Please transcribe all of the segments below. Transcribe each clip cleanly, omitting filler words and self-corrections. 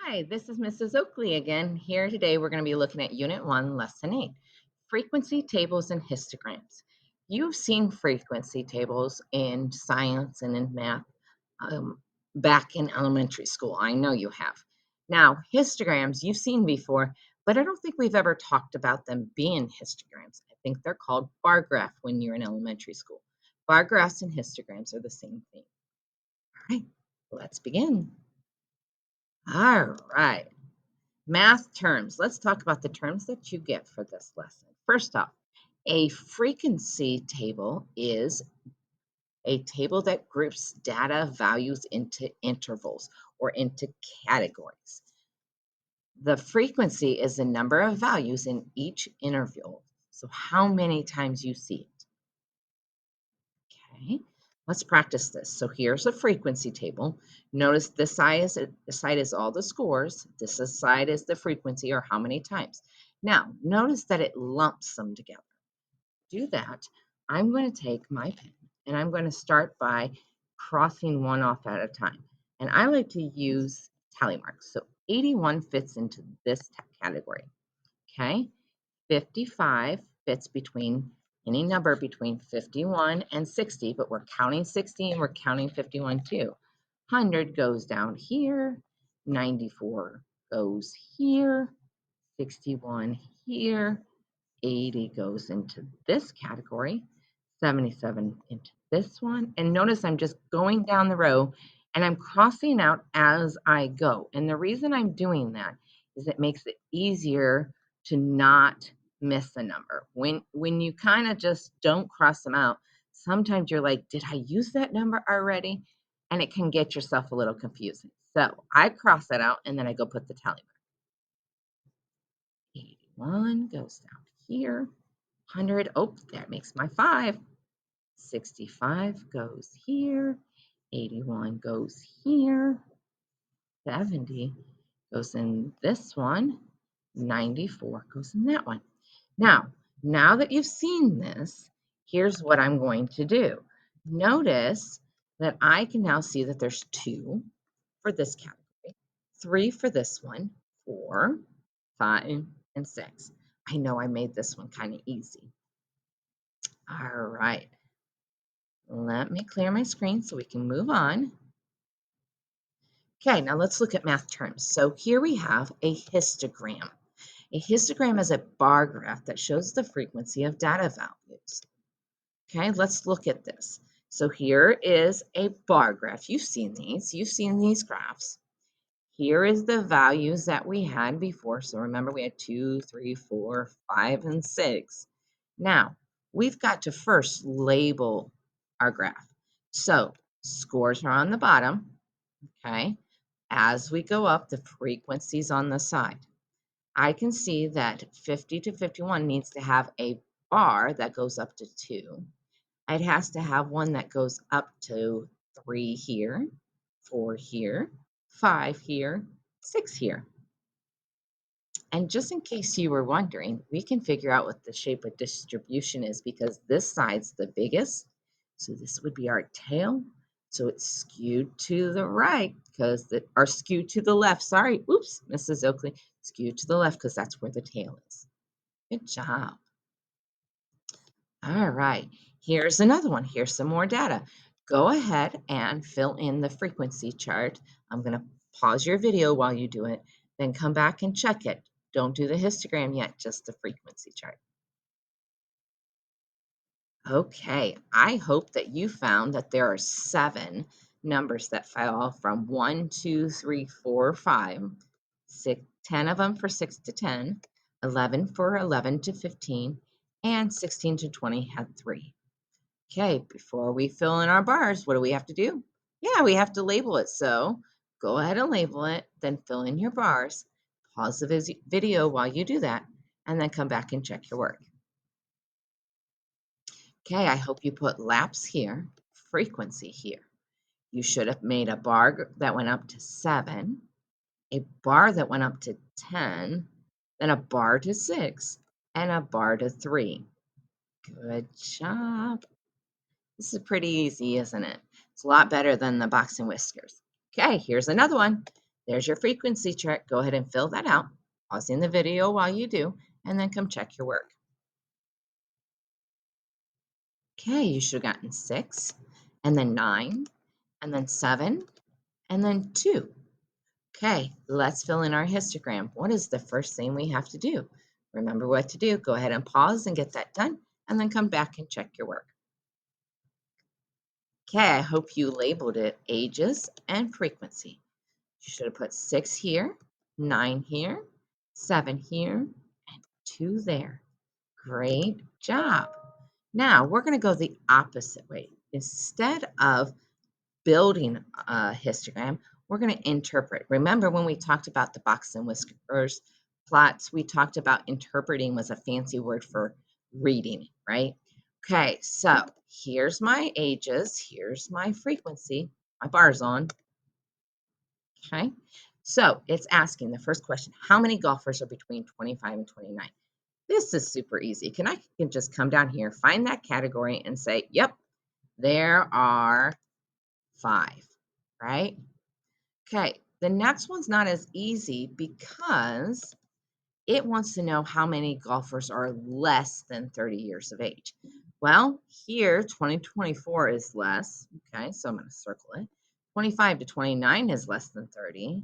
Hi, this is Mrs. Oakley again. Here today, we're going to be looking at Unit 1, Lesson 8, Frequency Tables and Histograms. You've seen frequency tables in science and in math back in elementary school. I know you have. Now, histograms you've seen before, but I don't think we've ever talked about them being histograms. I think they're called bar graph when you're in elementary school. Bar graphs and histograms are the same thing. All right, let's begin. All right. Math terms. Let's talk about the terms that you get for this lesson. First off, a frequency table is a table that groups data values into intervals or into categories. The frequency is the number of values in each interval. So how many times you see it. Okay, let's practice this. So here's a frequency table. Notice this side is all the scores. This side is the frequency or how many times. Now, notice that it lumps them together. Do that. I'm going to take my pen and I'm going to start by crossing one off at a time. And I like to use tally marks. So 81 fits into this category. Okay. 55 fits between any number between 51 and 60, but we're counting 60 and we're counting 51 too. 100 goes down here, 94 goes here, 61 here, 80 goes into this category, 77 into this one. And notice I'm just going down the row and I'm crossing out as I go. And the reason I'm doing that is it makes it easier to not miss a number. When you kind of just don't cross them out, sometimes you're like, did I use that number already? And it can get yourself a little confusing. So I cross that out and then I go put the tally mark. 81 goes down here. 100, oh, that makes my 5. 65 goes here. 81 goes here. 70 goes in this one. 94 goes in that one. Now that you've seen this, here's what I'm going to do. Notice that I can now see that there's 2 for this category, 3 for this one, 4, 5, and 6. I know I made this one kind of easy. All right. Let me clear my screen so we can move on. Okay, now let's look at math terms. So here we have a histogram. A histogram is a bar graph that shows the frequency of data values. Okay, let's look at this. So here is a bar graph. You've seen these graphs. Here is the values that we had before. So remember we had 2, 3, 4, 5, and 6. Now, we've got to first label our graph. So scores are on the bottom, okay? As we go up, the frequency's on the side. I can see that 50 to 51 needs to have a bar that goes up to 2. It has to have one that goes up to 3 here, 4 here, 5 here, 6 here. And just in case you were wondering, we can figure out what the shape of distribution is because this side's the biggest. So this would be our tail. So it's skewed to the right or skewed to the left. Sorry, oops, Mrs. Oakley, skewed to the left because that's where the tail is. Good job. All right, here's another one. Here's some more data. Go ahead and fill in the frequency chart. I'm going to pause your video while you do it, then come back and check it. Don't do the histogram yet, just the frequency chart. Okay, I hope that you found that there are 7 numbers that fall from 1, 2, 3, 4, 5, 6, 10 of them for 6 to 10, 11 for 11 to 15, and 16 to 20 had 3. Okay, before we fill in our bars, what do we have to do? Yeah, we have to label it. So go ahead and label it, then fill in your bars. Pause the video while you do that, and then come back and check your work. Okay, I hope you put laps here, frequency here. You should have made a bar that went up to 7, a bar that went up to 10, then a bar to 6, and a bar to 3. Good job. This is pretty easy, isn't it? It's a lot better than the box and whiskers. Okay, here's another one. There's your frequency chart. Go ahead and fill that out, pausing the video while you do, and then come check your work. Okay, you should have gotten 6, and then 9, and then 7, and then 2. Okay, let's fill in our histogram. What is the first thing we have to do? Remember what to do. Go ahead and pause and get that done, and then come back and check your work. Okay, I hope you labeled it ages and frequency. You should have put 6 here, 9 here, 7 here, and 2 there. Great job. Now we're going to go the opposite way. Instead of building a histogram, we're going to interpret. Remember when we talked about the box and whiskers plots, we talked about interpreting was a fancy word for reading, right? Okay, so here's my ages, here's my frequency, my bar's on. Okay, so it's asking the first question, how many golfers are between 25 and 29? This is super easy. I can just come down here, find that category and say, yep, there are 5, right? Okay, the next one's not as easy because it wants to know how many golfers are less than 30 years of age. Well, here 2024 is less. Okay, so I'm going to circle it. 25 to 29 is less than 30.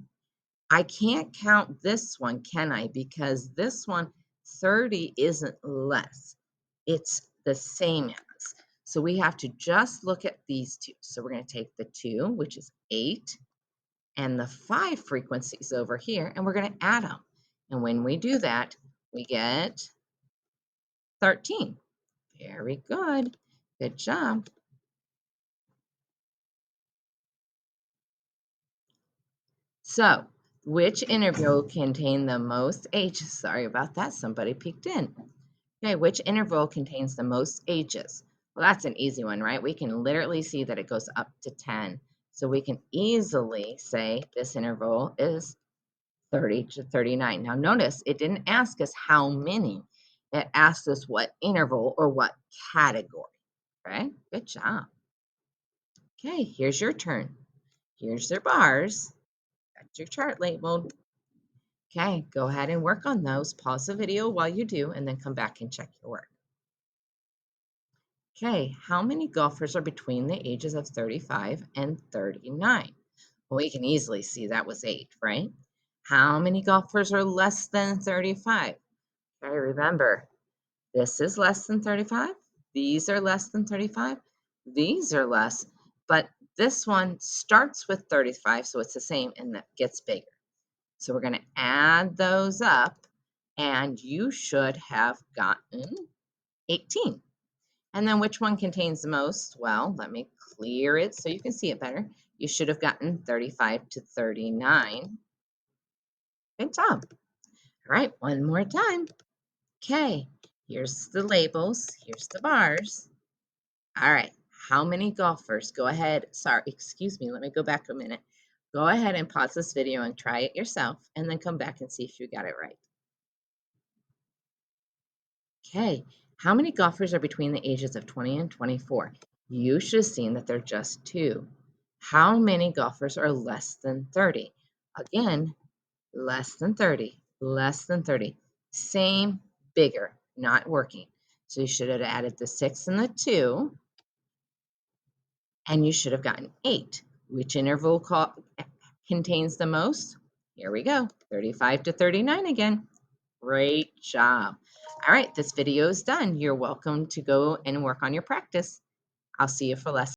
I can't count this one, can I? Because this one, 30 isn't less. It's the same as. So we have to just look at these two. So we're going to take the 2, which is 8, and the 5 frequencies over here, and we're going to add them. And when we do that, we get 13. Very good. Good job. So, which interval contained the most ages? Sorry about that. Somebody peeked in. Okay, which interval contains the most ages? Well, that's an easy one, right? We can literally see that it goes up to 10. So we can easily say this interval is 30 to 39. Now notice it didn't ask us how many. It asked us what interval or what category. Okay, good job. Okay, here's your turn. Here's their bars. Got your chart labeled. Okay, go ahead and work on those. Pause the video while you do, and then come back and check your work. Okay, how many golfers are between the ages of 35 and 39? Well, we can easily see that was 8, right? How many golfers are less than 35? Okay, remember, this is less than 35. These are less than 35. These are less, but this one starts with 35, so it's the same, and that gets bigger. So we're going to add those up, and you should have gotten 18. And then which one contains the most? Well, let me clear it so you can see it better. You should have gotten 35 to 39. Good job. All right, one more time. Okay, here's the labels. Here's the bars. All right, how many golfers? Go ahead. Sorry, excuse me. Let me go back a minute. Go ahead and pause this video and try it yourself, and then come back and see if you got it right. Okay, how many golfers are between the ages of 20 and 24? You should have seen that they're just 2. How many golfers are less than 30? Again, less than 30, less than 30. Same, bigger, not working. So you should have added the 6 and the 2, and you should have gotten 8. Which interval contains the most? Here we go, 35 to 39 again. Great job. All right, this video is done. You're welcome to go and work on your practice. I'll see you for lesson.